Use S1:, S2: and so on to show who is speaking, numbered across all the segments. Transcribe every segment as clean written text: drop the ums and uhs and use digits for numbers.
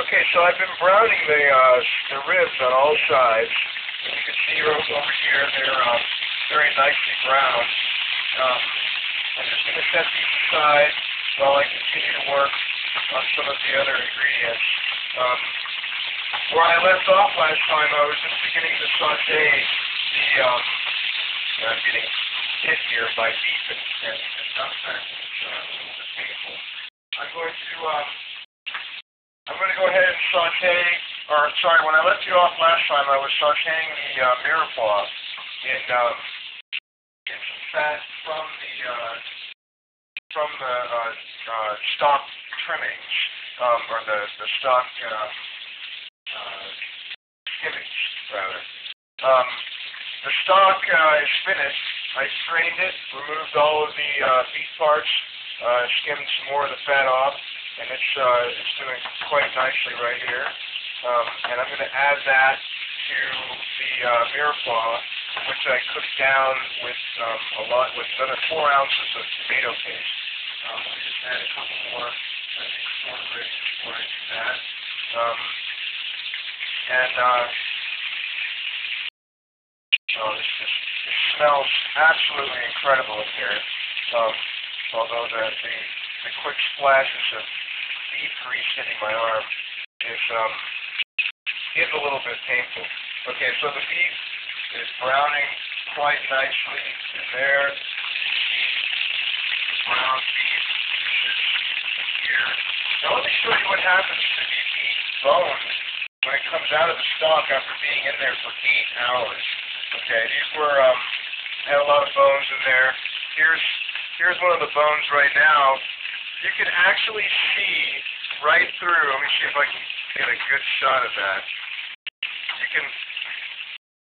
S1: Okay, so I've been browning the ribs on all sides. And you can see over here they're very nicely browned. I'm just going to set these aside while I continue to work on some of the other ingredients. Where I left off last time, I was just beginning to saute the, I'm getting hit here by beef and duck fat. It's a little bit painful. I'm going to go ahead and saute, when I left you off last time, I was sauteing the mirepoix in some fat from the stock trimmings, or the stock skimmings, rather. The stock is finished. I strained it, removed all of the beef parts, skimmed some more of the fat off, and it's doing quite nicely right here. And I'm going to add that to the mirepoix, which I cooked down with with another 4 ounces of tomato paste. Let me just add a couple more, I think 4 grapes before I do that. This smells absolutely incredible in here. Although the quick splashes of beef grease hitting my arm is a little bit painful. Okay, so the beef is browning quite nicely in there. The brown beef is here. Now let me show you what happens to the beef bone when it comes out of the stock after being in there for 8 hours. Okay, these were had a lot of bones in there. Here's one of the bones right now. You can actually see right through. Let me see if I can get a good shot of that. You can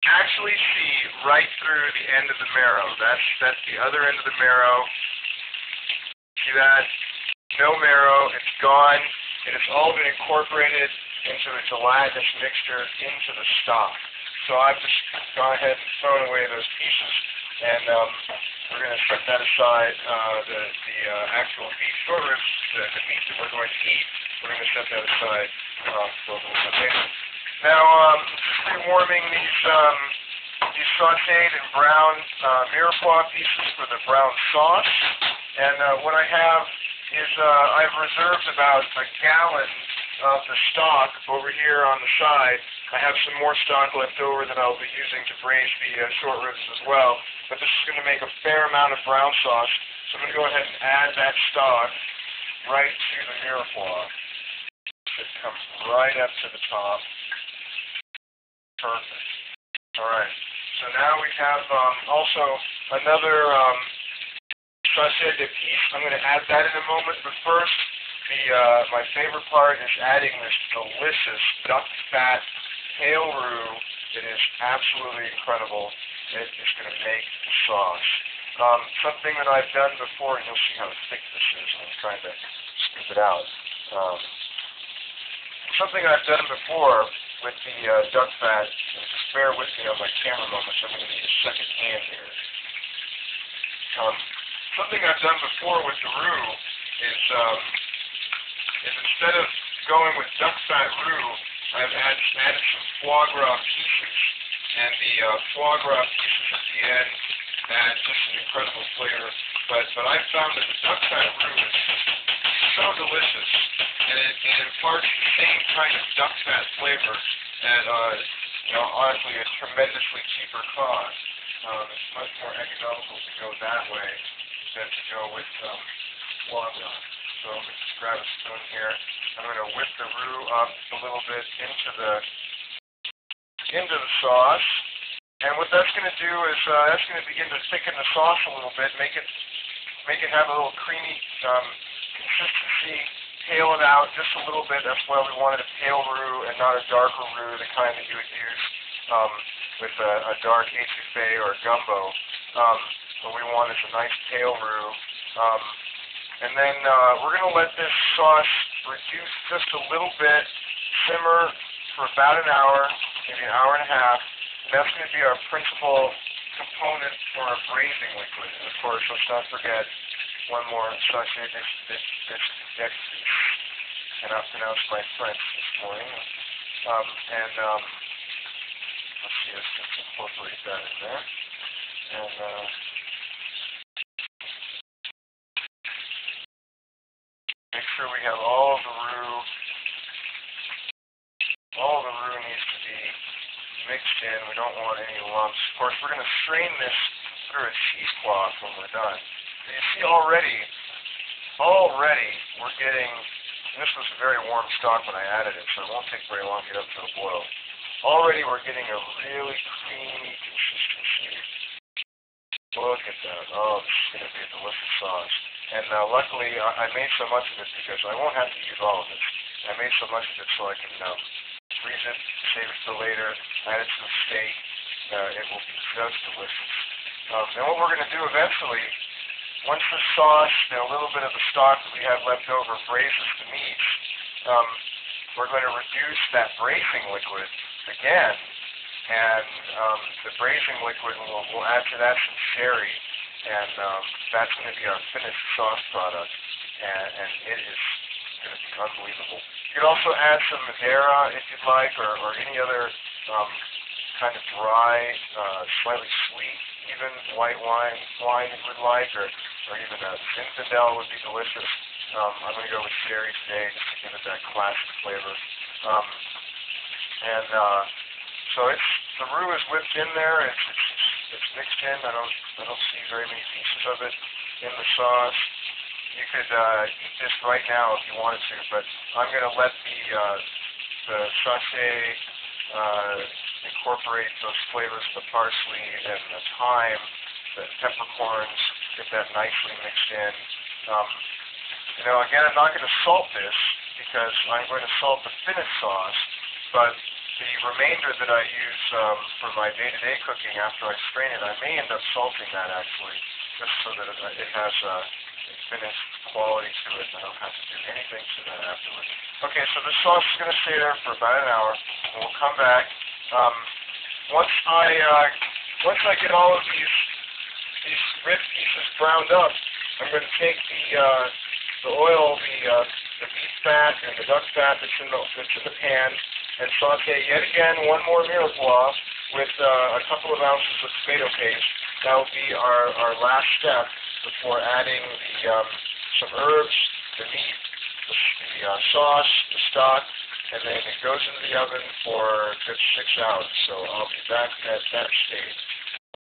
S1: actually see right through the end of the marrow. That's the other end of the marrow. See that? No marrow. It's gone. And it's all been incorporated into a gelatinous mixture into the stock. So I've just gone ahead and thrown away those pieces, and we're going to set that aside. The actual beef short ribs, the meat that we're going to eat, we're going to set that aside for a little bit later. Now, just rewarming these sauteed and brown mirepoix pieces for the brown sauce. And what I have is I've reserved about a gallon of the stock over here on the side. I have some more stock left over that I'll be using to braise the short ribs as well. But this is going to make a fair amount of brown sauce. So I'm going to go ahead and add that stock right to the mirepoix. It comes right up to the top. Perfect. All right. So now we have also another sauteed piece. I'm going to add that in a moment, but first, my favorite part is adding this delicious duck fat pale roux. It is absolutely incredible. It is going to make the sauce. Something that I've done before, and you'll see how thick this is. I'm trying to scoop it out. Something I've done before with the duck fat, and just bear with me on my camera moments, I'm going to need a second hand here. Something I've done before with the roux is instead of going with duck fat roux, I've added some foie gras pieces, and the foie gras pieces at the end add just an incredible flavor. But I found that the duck fat roux is so delicious, and it imparts the same kind of duck fat flavor at honestly a tremendously cheaper cost. It's much more economical to go that way than to go with foie gras. So let me just grab a spoon here. I'm going to whip the roux up a little bit into the sauce. And what that's going to do is that's going to begin to thicken the sauce a little bit, make it have a little creamy consistency, pale it out just a little bit. That's why we wanted a pale roux and not a darker roux, the kind that you would use with a dark etouffee or gumbo. What we want is a nice pale roux. And then we're going to let this sauce reduce just a little bit, simmer for about an hour, maybe an hour and a half. And that's going to be our principal component for our braising liquid. And of course, let's not forget one more sauté cannot pronounce my French this morning. Let's see, let's just incorporate that in there. And make sure we have all the roux. All the roux needs to be mixed in. We don't want any lumps. Of course, we're going to strain this through a cheesecloth when we're done. So you see already we're getting, and this was a very warm stock when I added it, so it won't take very long to get up to a boil. Already we're getting a really creamy consistency. Look at that. Oh, this is going to be a delicious sauce. And luckily, I made so much of it because I won't have to use all of it. I made so much of it so I can freeze it, save it for later, add it to the steak. It will be just delicious. And what we're going to do eventually, once the sauce and a little bit of the stock that we have left over braises the meats, we're going to reduce that braising liquid again. And the braising liquid, we'll add to that some sherry, and that's going to be our finished sauce product. And it is going to be unbelievable. You could also add some Madeira if you'd like, or any other kind of dry, slightly sweet, even white wine if you would like, or even a Zinfandel would be delicious. I'm going to go with sherry today just to give it that classic flavor. So the roux is whipped in there. It's mixed in. I don't see very many pieces of it in the sauce. You could eat this right now if you wanted to, but I'm going to let the sachet incorporate those flavors of the parsley and the thyme, the peppercorns, get that nicely mixed in. Again, I'm not going to salt this because I'm going to salt the finished sauce, but the remainder that I use for my day-to-day cooking after I strain it, I may end up salting that actually, just so that it has a finished quality to it, and I don't have to do anything to that afterwards. Okay, so the sauce is going to stay there for about an hour, and we'll come back. Once I get all of these rib pieces browned up, I'm going to take the oil, the beef fat and the duck fat that's in the pan, and saute yet again one more mirepoix with a couple of ounces of tomato paste. That will be our last step before adding some herbs, the meat, the sauce, the stock, and then it goes into the oven for a good 6 hours. So I'll be back at that stage.